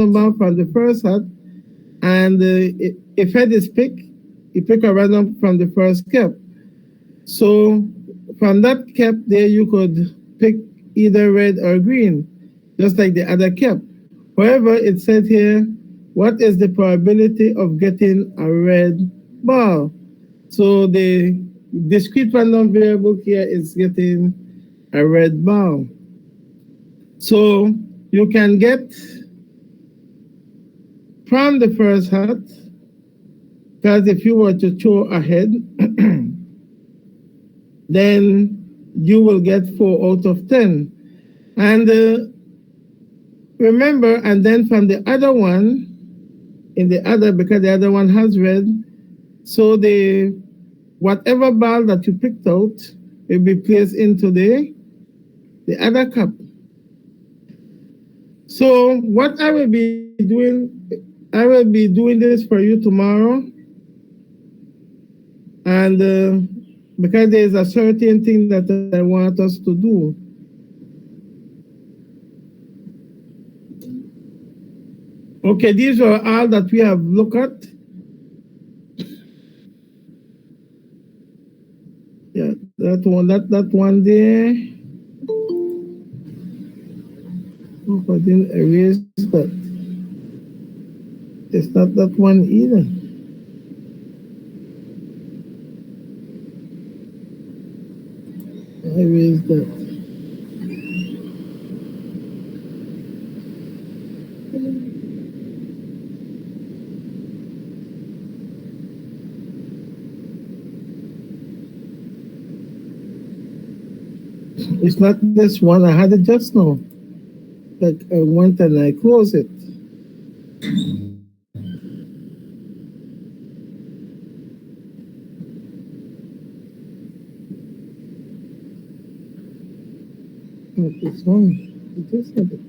number from the first hat, and if head is picked, you pick a random from the first cap. So from that cap there, you could pick either red or green, just like the other cap. However, it said here, what is the probability of getting a red ball? So the discrete random variable here is getting a red ball. So you can get from the first hat, because if you were to throw ahead, then you will get 4 out of 10. And remember, and then from the other one, in the other, because the other one has red, so the whatever ball that you picked out will be placed into the other cup. So what I will be doing, I will be doing this for you tomorrow. And because there is a certain thing that I want us to do. Okay, these are all that we have looked at. Yeah, that one there. Oh, I didn't erase that. It's not that one either. I erased that. It's not this one. I had it just now. Like I went and I closed it. Not this one. I just had it.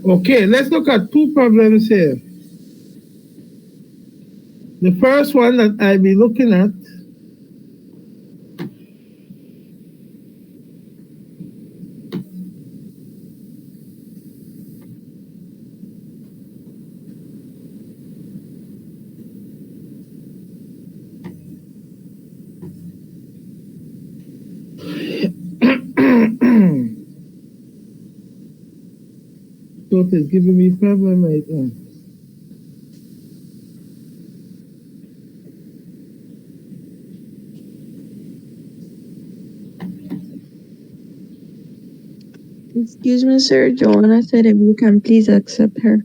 Okay, let's look at two problems here. The first one that I'll be looking at thought is giving me problem right now. Excuse me, sir. Joanna said if you can please accept her.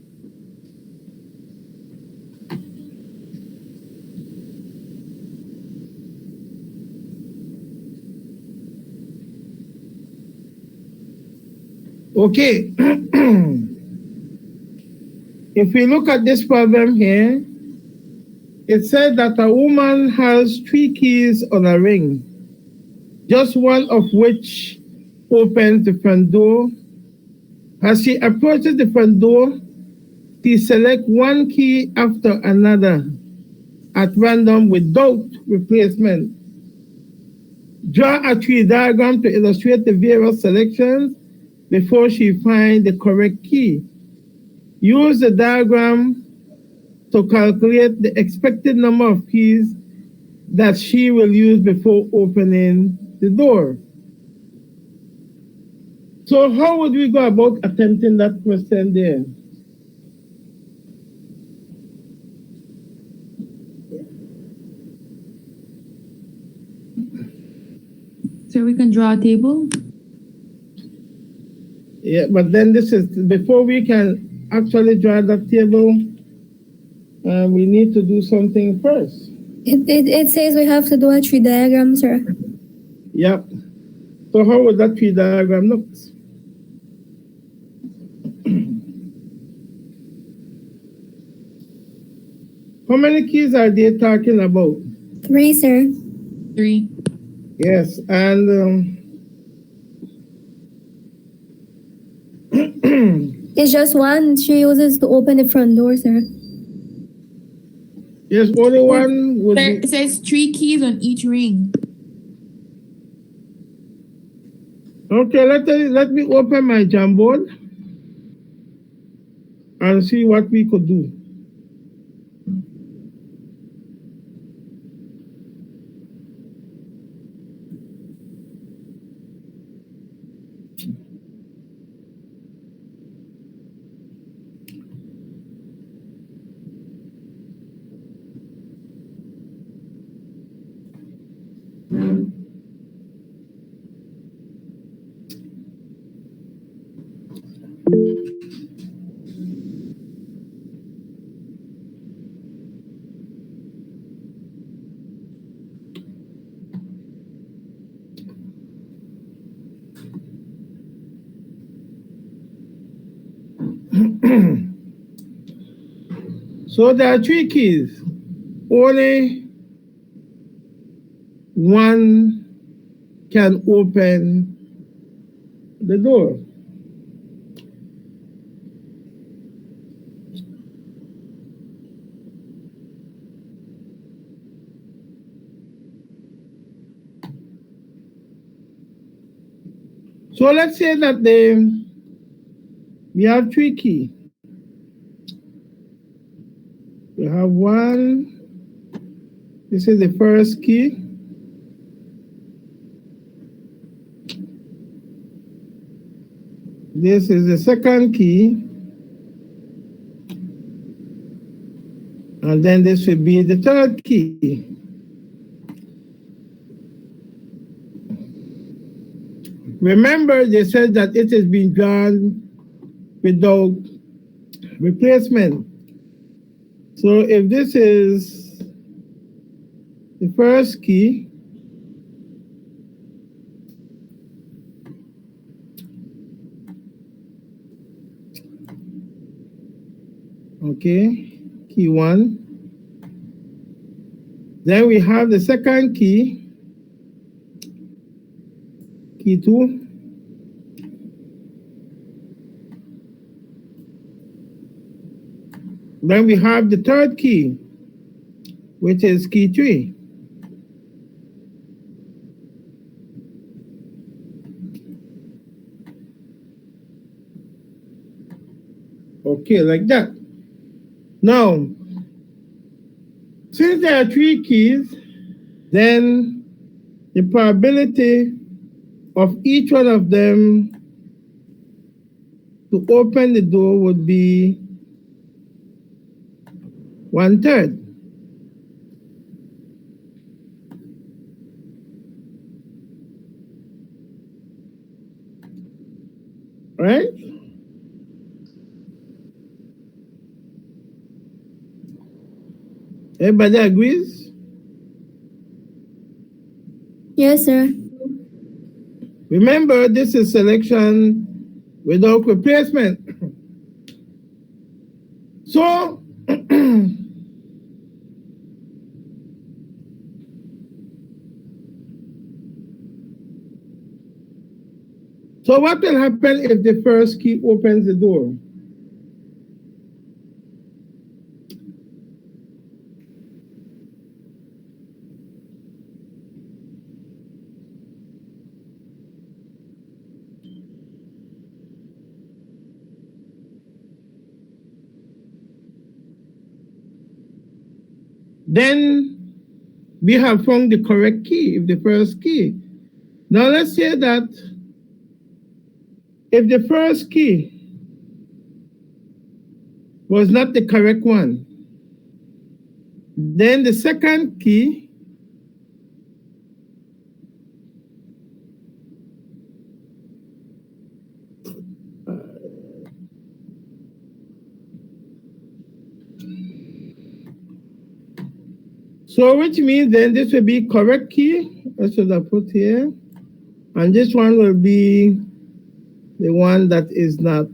Okay. if we look at this problem here, it said that a woman has 3 keys on a ring, just one of which opens the front door. As she approaches the front door, she selects one key after another at random without replacement. Draw a tree diagram to illustrate the various selections before she finds the correct key. Use the diagram to calculate the expected number of keys that she will use before opening the door. So how would we go about attempting that question there? So we can draw a table? Yeah, but then this is, before we can actually draw that table, we need to do something first. It says we have to do a tree diagram, sir. Yep. So how would that tree diagram look? How many keys are they talking about? 3, sir. 3. Yes, and It's just one she uses to open the front door, sir. yes, only one would There, be. it says 3 keys on each ring. Okay, let me open my Jamboard and see what we could do. So there are 3 keys. Only one can open the door. So let's say that we have 3 keys. We have one. This is the first key. This is the second key. And then this will be the third key. Remember, they said that it is being drawn without replacement. So if this is the first key, okay, key 1. Then we have the second key, key 2. Then we have the third key, which is key 3. Okay, like that. Now, since there are 3 keys, then the probability of each one of them to open the door would be 1/3. Right? Everybody agrees? Yes, sir. Remember, this is selection without replacement. So, so what will happen if the first key opens the door? Then we have found the correct key, if the first key. Now let's say that if the first key was not the correct one, then the second key so which means then this will be correct key. That's what I put here. And this one will be the one that is not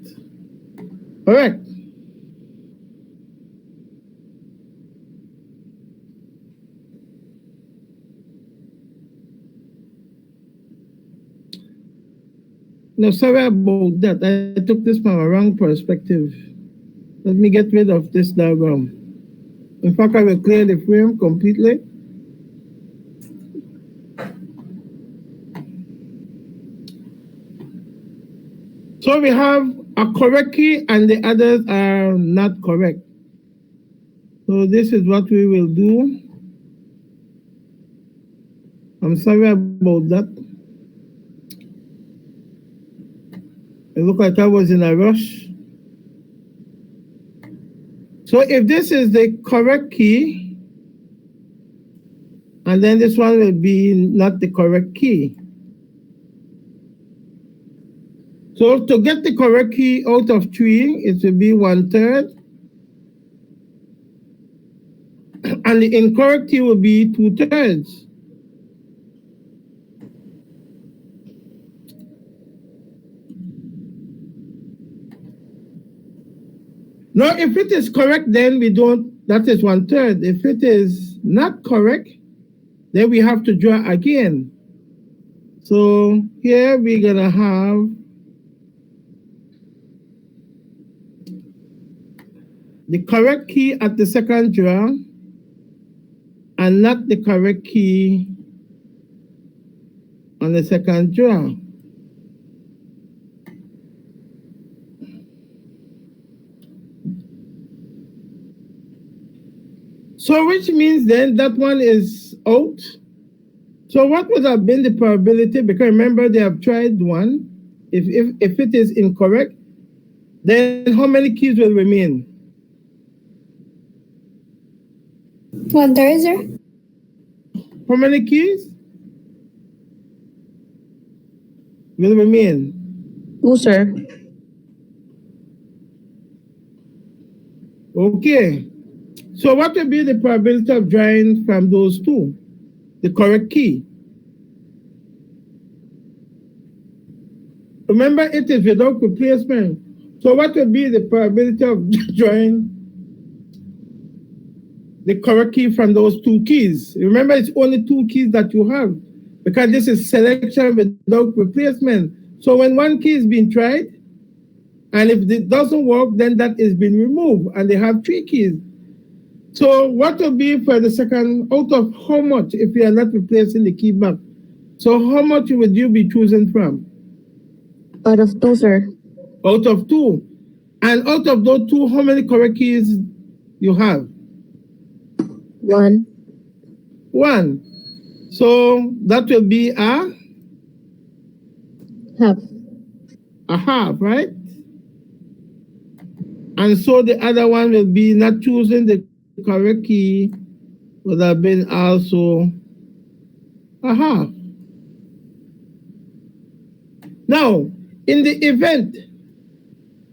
correct. No, sorry about that. I took this from a wrong perspective. Let me get rid of this diagram. In fact, I will clear the frame completely. So we have a correct key and the others are not correct. So this is what we will do. I'm sorry about that. It looked like I was in a rush. So if this is the correct key, and then this one will be not the correct key. So to get the correct key out of 3, it will be 1/3. And the incorrect key will be 2/3. Now, if it is correct, then we don't, that is 1/3. If it is not correct, then we have to draw again. So here we're gonna have the correct key at the second draw and not the correct key on the second draw. So which means then that one is out. So what would have been the probability? Because remember they have tried one. If it is incorrect, then how many keys will remain? 1/3, sir. How many keys will remain? 2, sir. Okay. So what will be the probability of drawing from those two? The correct key. Remember, it is without replacement. So what will be the probability of drawing the correct key from those two keys? Remember, it's only 2 keys that you have because this is selection without replacement. So when one key is being tried, and if it doesn't work, then that is being removed, and they have 3 keys. So what will be for the second, out of how much if you are not replacing the key back? So how much would you be choosing from? Out of 2, sir. Out of 2. And out of those 2, how many correct keys you have? 1. 1. So that will be a half, right? And so the other one will be not choosing the correct key, would have been also a half. Now, in the event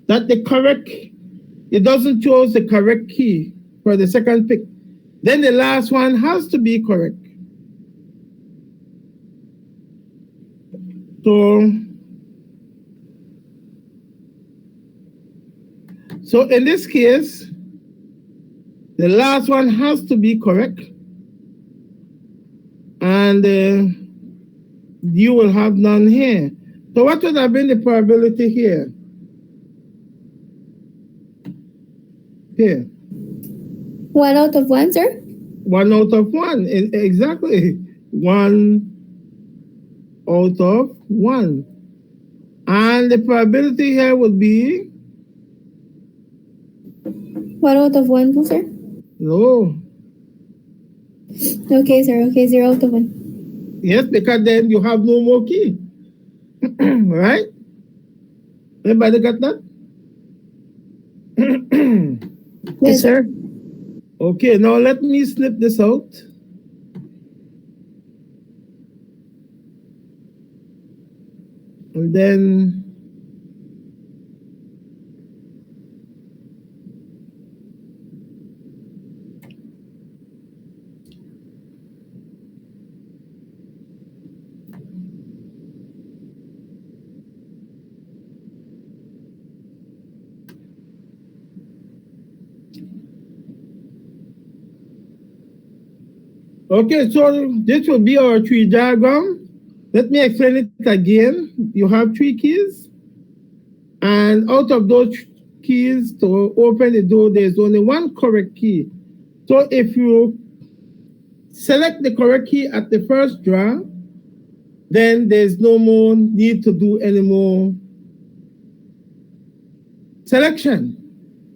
that it doesn't choose the correct key for the second pick, then the last one has to be correct. So in this case, The last one has to be correct. And you will have none here. So what would have been the probability here? Here. 1 out of 1, sir? 1 out of 1. Exactly. 1 out of 1. And the probability here would be 1 out of 1 too, sir? no. Okay, sir. Okay, 0 out of 1. Yes, because then you have no more key. Right? Everybody got that? Yes, sir. Okay, now let me snip this out. And then okay, so this will be our tree diagram. Let me explain it again. You have 3 keys, and out of those keys to open the door, there's only 1 correct key. So if you select the correct key at the first draw, then there's no more need to do any more selection.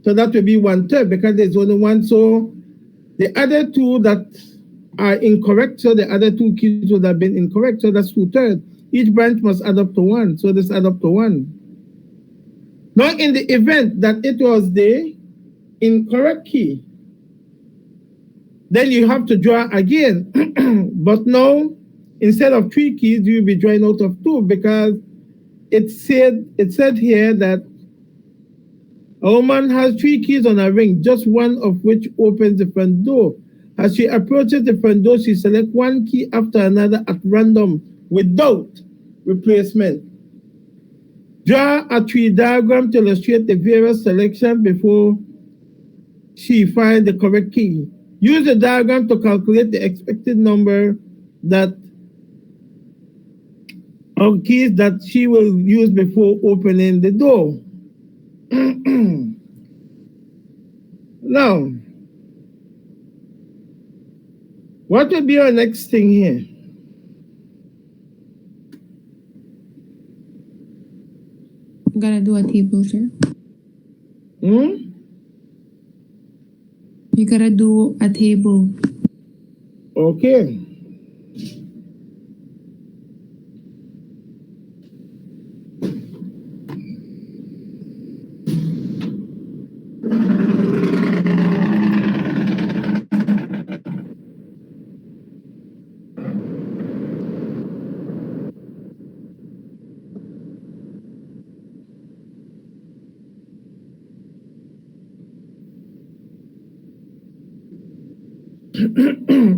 So that will be 1/3 because there's only 1. So the other 2 that are incorrect, so the other 2 keys would have been incorrect. So that's 2/3. Each branch must add up to 1. So this add up to 1. Now, in the event that it was the incorrect key, then you have to draw again. But now, instead of 3 keys, you'll be drawing out of 2 because it said here that a woman has 3 keys on her ring, just one of which opens the front door. As she approaches the front door, she selects 1 key after another at random without replacement. Draw a tree diagram to illustrate the various selections before she finds the correct key. Use the diagram to calculate the expected number of keys that she will use before opening the door. Now, what will be our next thing here? I'm gonna do a table, sir. You gotta do a table. Okay.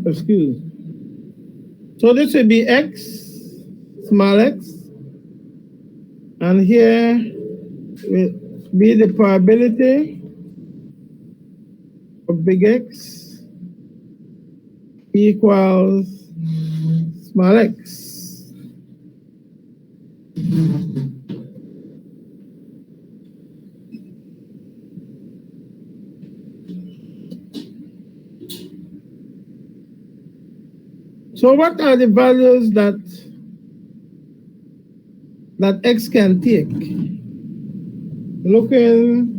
Excuse. So this will be x, small x, and here will be the probability of big X equals small x. So what are the values that X can take? Looking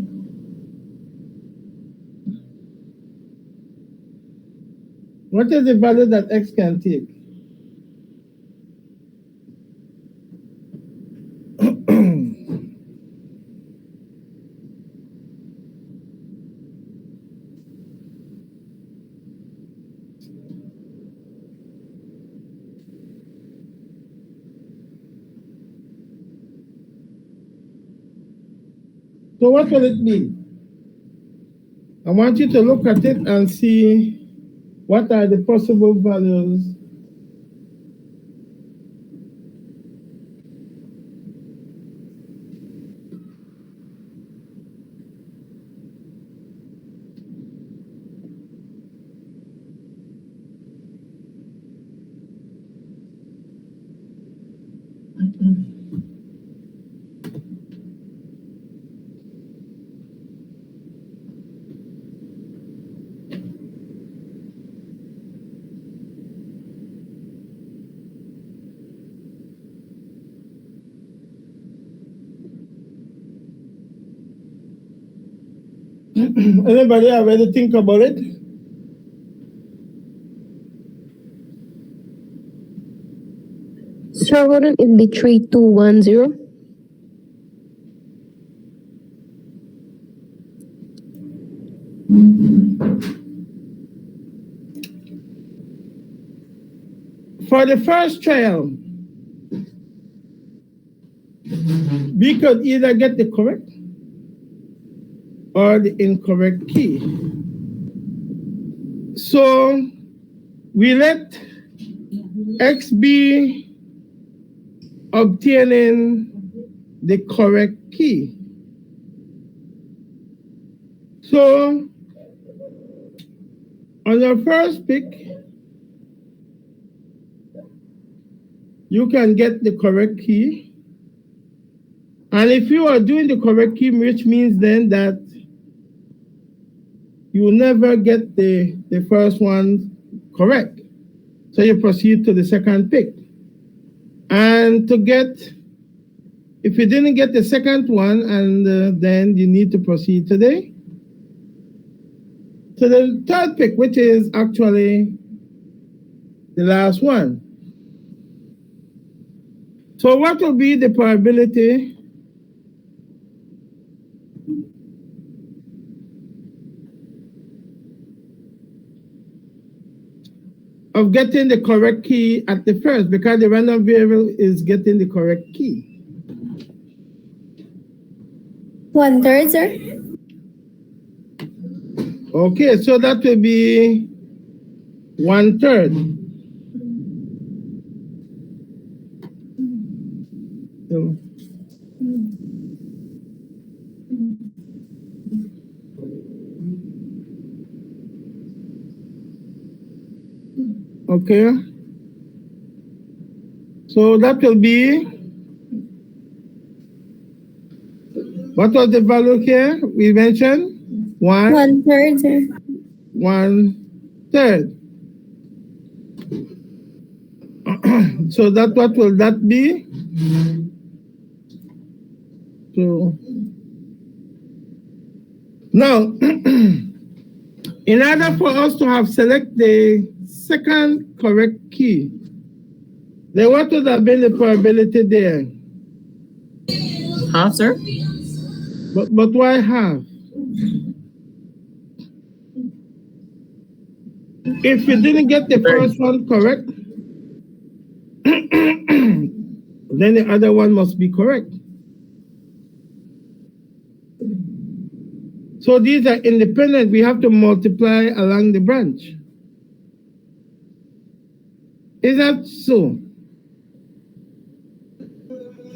what is the value that X can take? So what will it be? I want you to look at it and see what are the possible values. Anybody already think about it? Sir, wouldn't it be 3210? For the first trial, we could either get the correct or the incorrect key. So we let X be obtaining the correct key. So on your first pick, you can get the correct key. And if you are doing the correct key, which means then that you will never get the first one correct. So you proceed to the second pick. And to get, if you didn't get the second one, and then you need to proceed to the third pick, which is actually the last one. So what will be the probability of getting the correct key at the first, because the random variable is getting the correct key? 1/3, sir. Okay, so that will be 1/3. So, okay. So that will be, what was the value here? We mentioned 1/3, sir. 1/3. So that, what will that be? So now, in order for us to have select the second correct key, then what would have been the probability there? Half, sir? But why half? If you didn't get the first one correct, then the other one must be correct. So these are independent. We have to multiply along the branch. Is that so?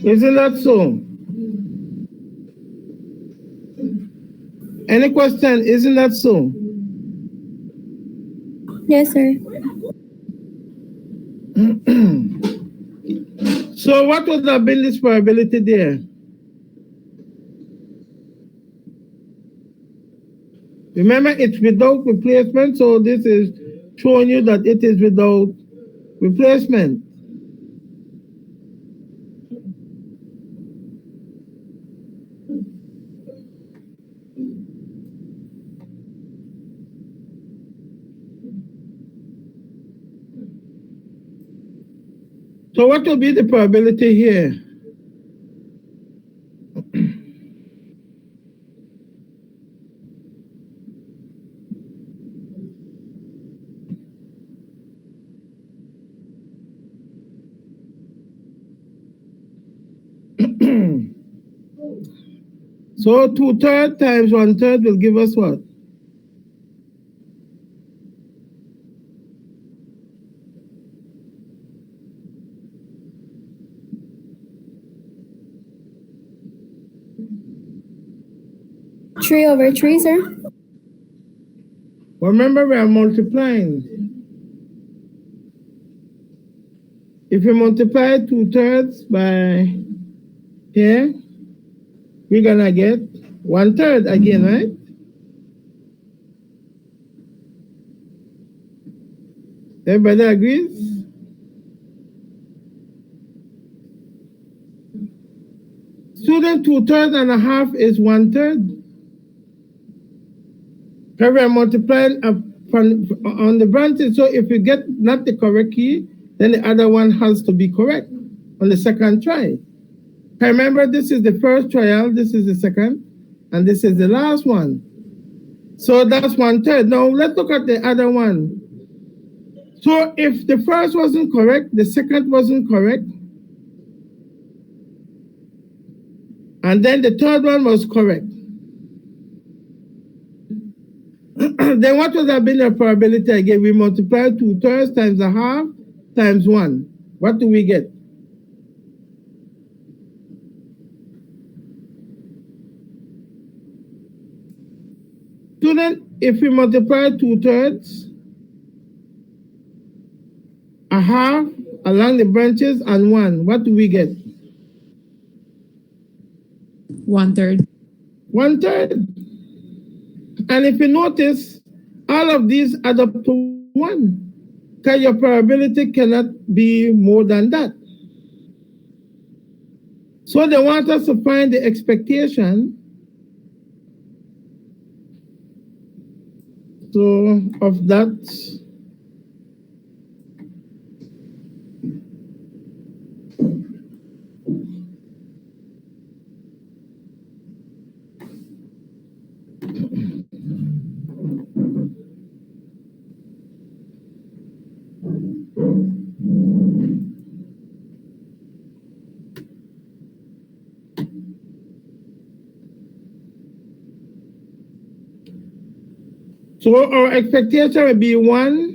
Isn't that so? Any question? Isn't that so? Yes, sir. So what would have been this probability there? Remember, it's without replacement, so this is showing you that it is without replacement. So what will be the probability here? So 2/3 times 1/3 will give us what? Three over 3, sir. Remember, we are multiplying. If you multiply 2/3 by here, we're gonna get 1/3 again, right? Everybody agrees? Student, 2/3 and a half is 1/3. So we are multiplying on the branches. So if you get not the correct key, then the other one has to be correct on the second try. Remember, this is the first trial, this is the second, and this is the last one. So that's 1/3. Now let's look at the other one. So if the first wasn't correct, the second wasn't correct, and then the third one was correct, then what would have been the probability again? We multiply 2/3 times a half times 1. What do we get? Student, if we multiply 2/3, a half along the branches and 1, what do we get? 1/3. 1/3. And if you notice, all of these add up to 1. Because your probability cannot be more than that. So they want us to find the expectation of that. So our expectation will be 1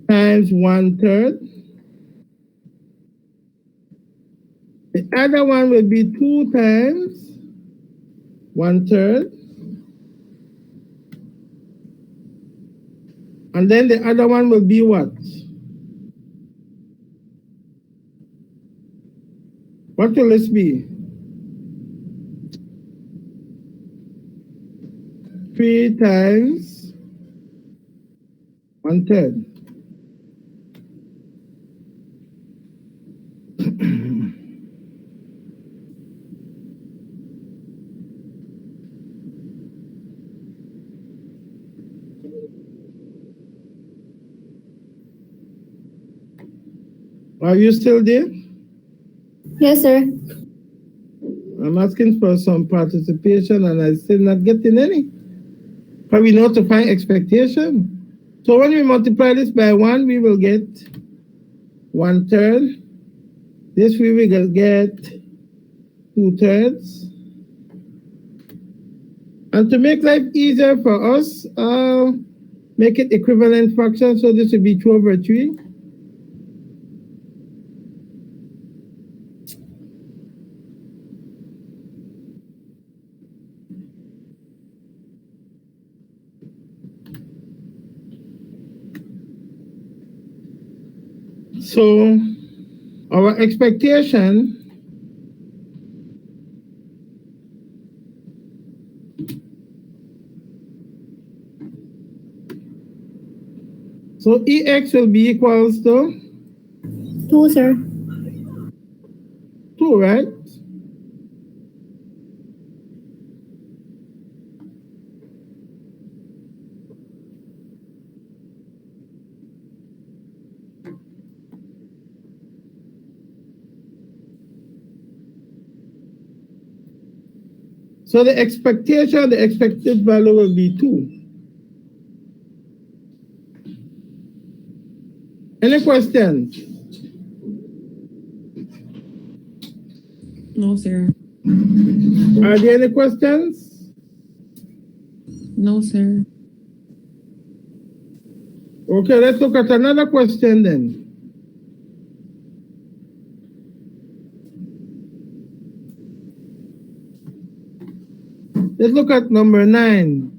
times 1/3. The other one will be 2 times 1/3. And then the other one will be what? What will this be? 3 times 1/3. Are you still there? Yes, sir. I'm asking for some participation and I'm still not getting any. But we know to find expectation. So when we multiply this by 1, we will get 1/3. This we will get 2/3. And to make life easier for us, make it equivalent fraction. So this will be 2/3. So our expectation so EX will be equals to 2, sir. 2, right? So the expectation, the expected value will be 2. Any questions? No, sir. Are there any questions? No, sir. Okay, let's look at another question then. Let's look at number 9.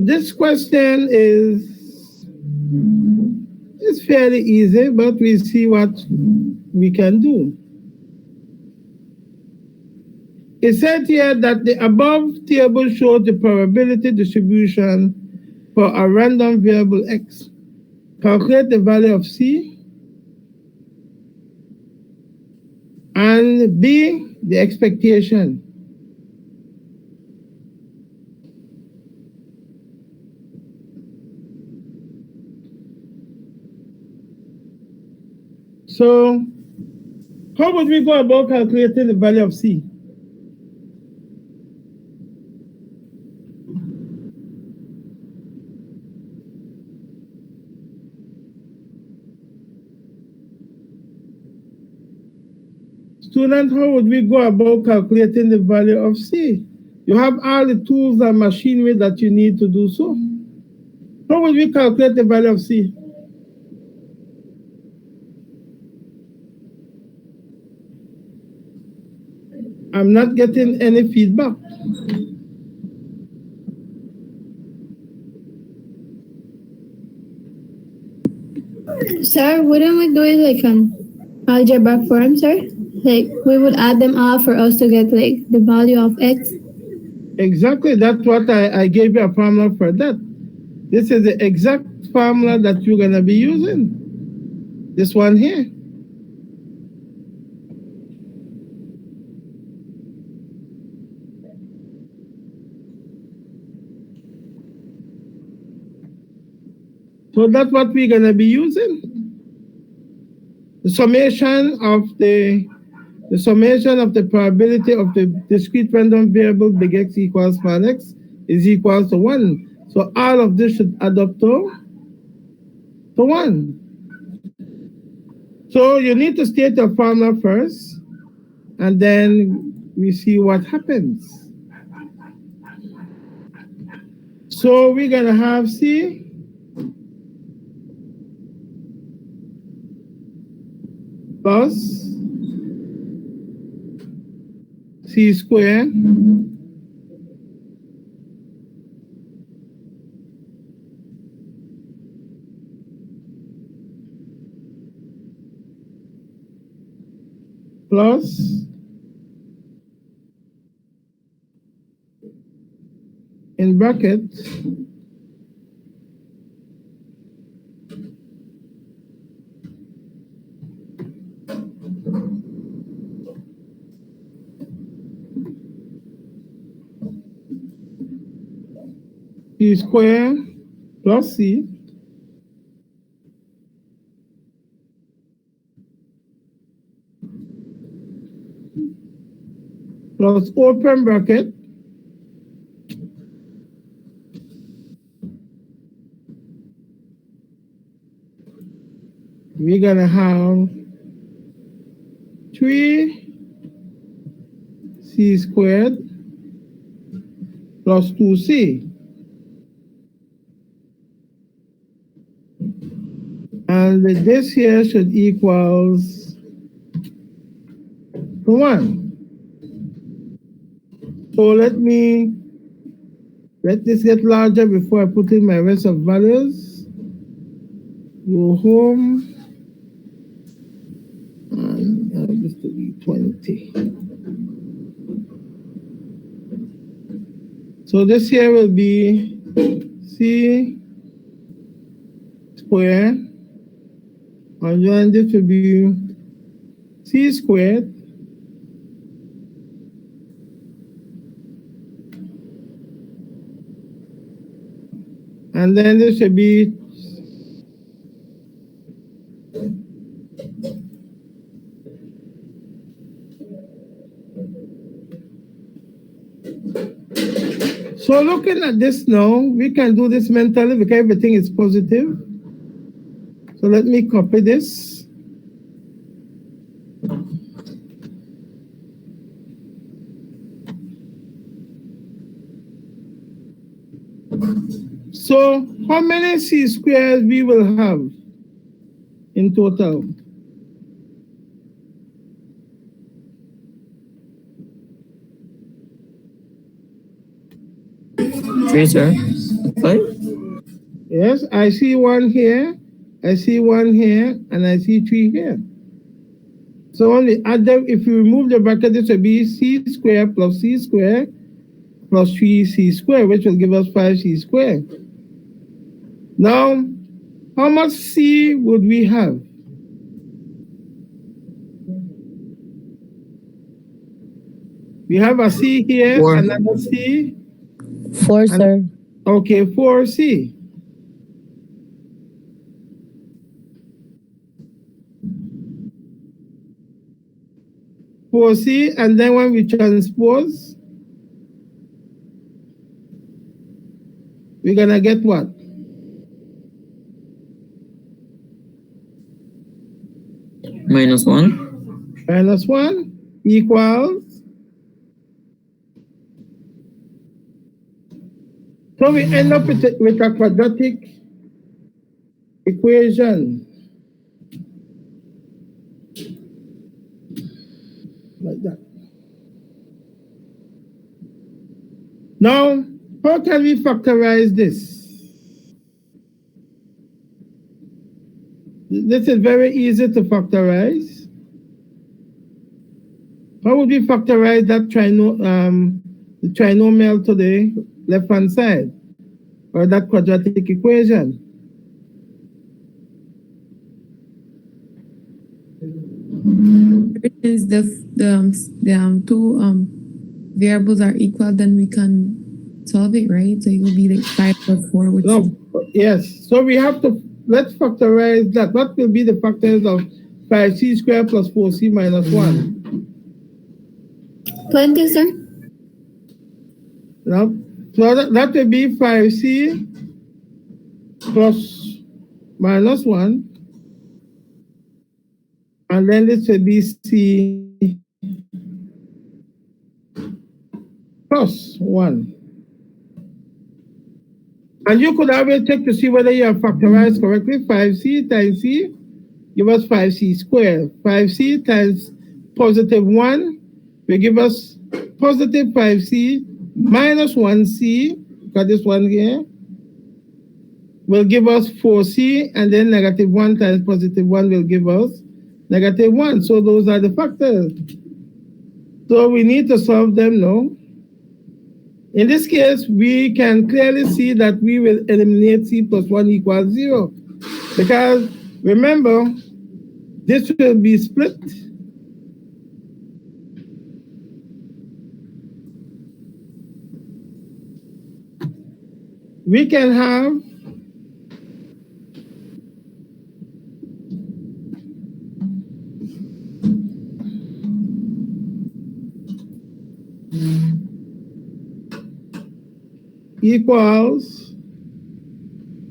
This question is fairly easy, but we see what we can do. It said here that the above table shows the probability distribution for a random variable x. Calculate the value of C. And B, the expectation. So, how would we go about calculating the value of C? Student, how would we go about calculating the value of C? You have all the tools and machinery that you need to do so. How would we calculate the value of C? I'm not getting any feedback. Sir, wouldn't we do it like an algebra form, sir? Like we would add them all for us to get like the value of x. Exactly, that's what I gave you a formula for that. This is the exact formula that you're gonna be using. This one here. So that's what we're gonna be using. The summation of the probability of the discrete random variable big X equals small x is equals to 1. So all of this should add up to 1. So you need to state your formula first, and then we see what happens. So we're gonna have C plus C squared plus in bracket C squared plus C plus open bracket we're gonna have 3C squared plus 2C. And this here should equals to 1. So let this get larger before I put in my rest of values. Go home. And this to be 20. So this here will be C squared. And then this will be C squared and then this should be so looking at this now, we can do this mentally because everything is positive. So let me copy this. So how many C squares we will have in total? Three, sir. 5? Yes, I see 1 here, I see 1 here, and I see 3 here. So when we add them, if you remove the bracket, this will be c squared plus c squared plus 3c squared, which will give us 5c squared. Now, how much c would we have? We have a c here, 4. another c. 4, sir. Okay, 4c. C, and then when we transpose, we're gonna get what? Minus 1. Minus 1 equals. So we end up with a quadratic equation. Like that. Now, how can we factorize this? This is very easy to factorize. How would we factorize that the trinomial to the left-hand side, or that quadratic equation? Is the two variables are equal, then we can solve it, right? So it will be like 5 plus 4, which No, yes. So we have to, let's factorize that. What will be the factors of 5c squared plus 4c minus 1? 20, sir. Now, so that will be 5c plus minus 1. And then this will be c plus 1. And you could always check to see whether you have factorized correctly. 5c times c give us 5c squared. 5c times positive 1 will give us positive 5c minus 1c, got this one here, will give us 4c, and then negative 1 times positive 1 will give us negative 1. So those are the factors. So we need to solve them now. In this case, we can clearly see that we will eliminate c plus 1 equals 0. Because remember, this will be split. We can have equals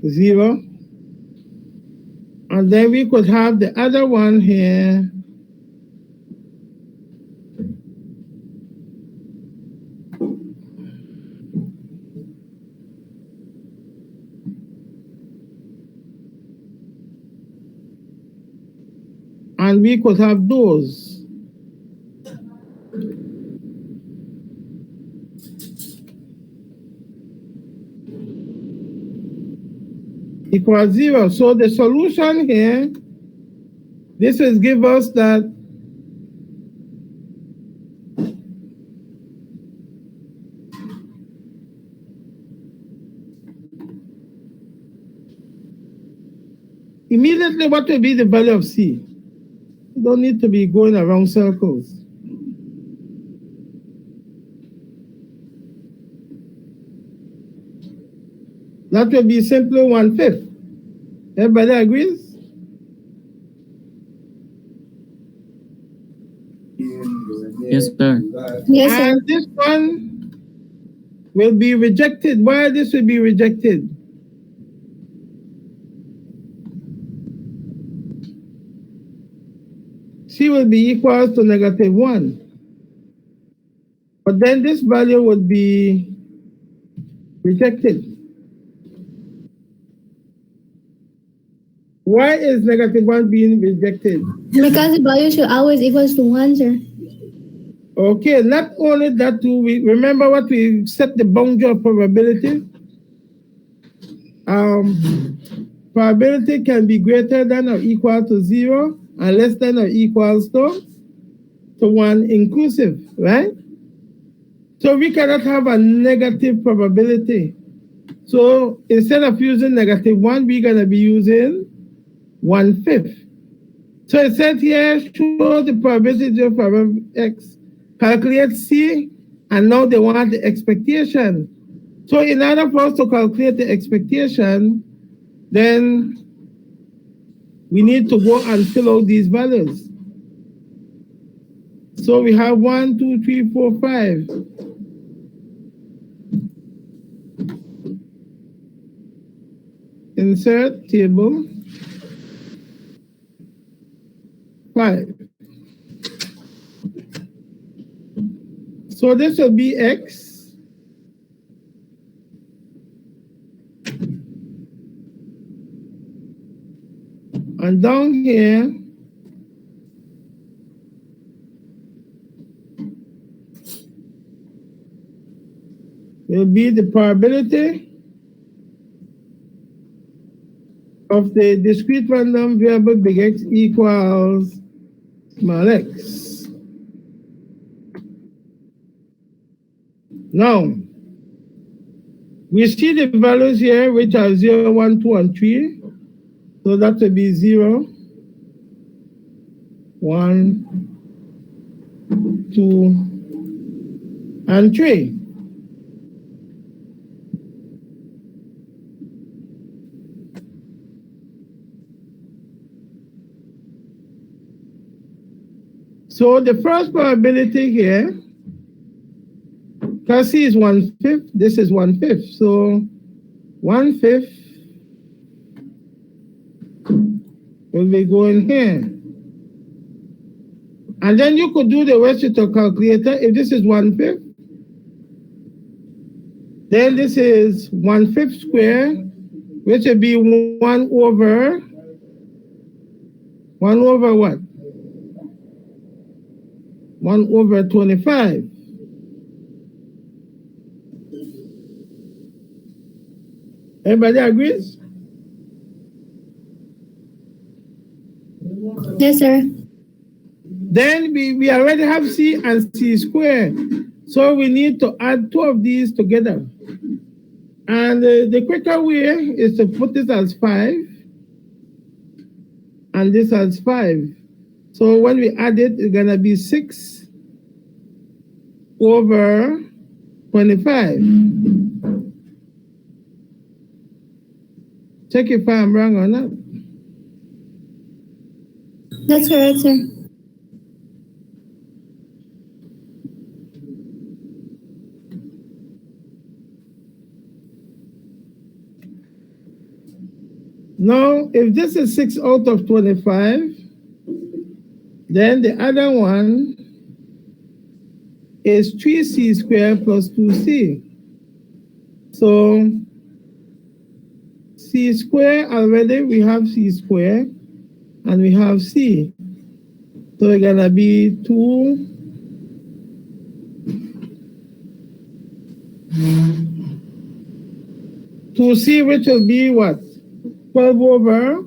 0, and then we could have the other one here and we could have those. Equals 0. So the solution here, this will give us that immediately what will be the value of c? You don't need to be going around circles. That will be simply 1/5. Everybody agrees? Yes, sir. Yes, sir. And this one will be rejected. Why this will be rejected? C will be equal to negative 1. But then this value would be rejected. Why is negative 1 being rejected? Because the value should always equals to 1, sir. Okay, not only that, do we remember what we set the boundary of probability? probability can be greater than or equal to 0 and less than or equals to 1 inclusive, right? So we cannot have a negative probability. So instead of using -1, we're going to be using 1/5. So it says here, show the probability of X, calculate C, and now they want the expectation. So in order for us to calculate the expectation, then we need to go and fill out these values. So we have 1, 2, 3, 4, 5. Insert table 5. So this will be X. And down here, will be the probability of the discrete random variable big X equals small x. Now, we see the values here, which are 0, 1, 2, and 3. So that will be 0, 1, 2, and 3. So the first probability here, because C is 1/5, this is 1/5. So 1/5 will be going here. And then you could do the Westchester calculator. If this is 1/5, then this is 1/5 square, which will be 1 over what? 1 over 25. Everybody agrees? Yes, sir. Then we already have C and C squared. So we need to add 2 of these together. And the quicker way is to put this as 5 and this as 5. So when we add it, it's gonna be 6 over 25. Check if I'm wrong or not. That's correct, sir. Now, if this is 6 out of 25, then the other one is 3C squared plus 2C. So C squared already, we have C squared and we have C. So it's gonna be 2C, which will be what? 12 over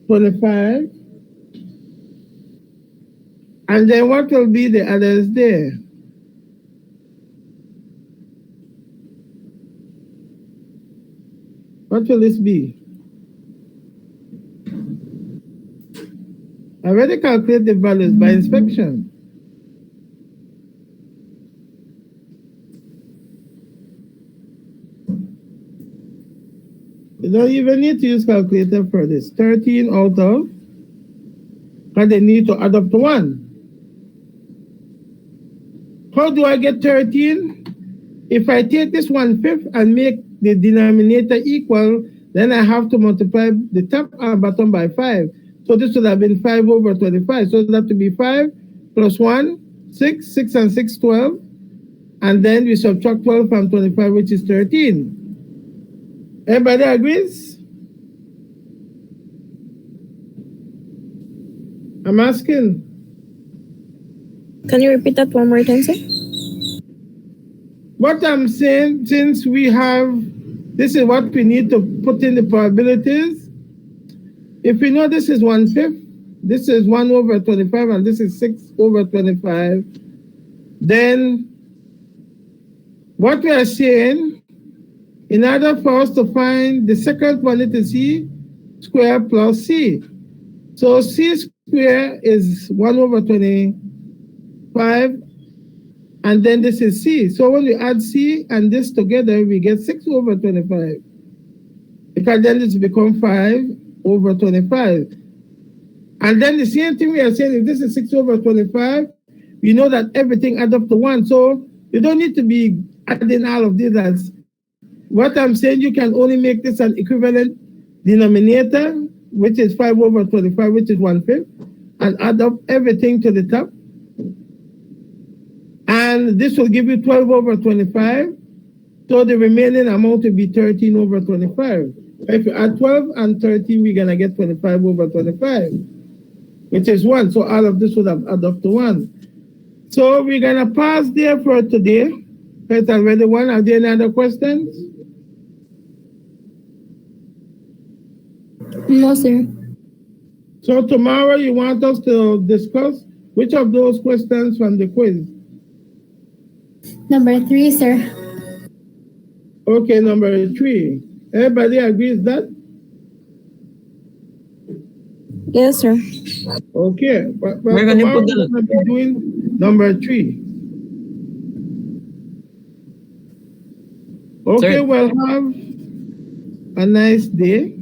25. And then what will be the others there? What will this be? I already calculate the values by inspection. You don't even need to use calculator for this. 13 out of, because they need to add up to 1. How do I get 13? If I take this 1/5 and make the denominator equal, then I have to multiply the top and bottom by 5. So this would have been 5 over 25. So that would be 5 plus 1, 6, 6 and 6, 12. And then we subtract 12 from 25, which is 13. Everybody agrees? I'm asking. Can you repeat that one more time, sir? What I'm saying, since we have this is what we need to put in the probabilities. If we know this is 1/5, this is 1 over 25, and this is 6 over 25, then what we are saying, in order for us to find the second quantity C square plus C. So C square is 1 over 25, and then this is C. So when we add C and this together, we get 6 over 25. Because then this becomes 5 over 25. And then the same thing we are saying, if this is 6 over 25, we know that everything adds up to 1. So you don't need to be adding all of these. As what I'm saying, you can only make this an equivalent denominator, which is 5 over 25, which is 1/5, and add up everything to the top. And this will give you 12 over 25. So the remaining amount will be 13 over 25. If you add 12 and 13, we're going to get 25 over 25, which is 1. So all of this would have added up to 1. So we're going to pause there for today. That's already 1. Are there any other questions? No, sir. So tomorrow you want us to discuss which of those questions from the quiz? Number 3, sir. Okay, number 3. Everybody agrees that? Yes, sir. Okay. But We're gonna tomorrow put the- we're going to be doing number 3. Okay, Sir. well, have a nice day.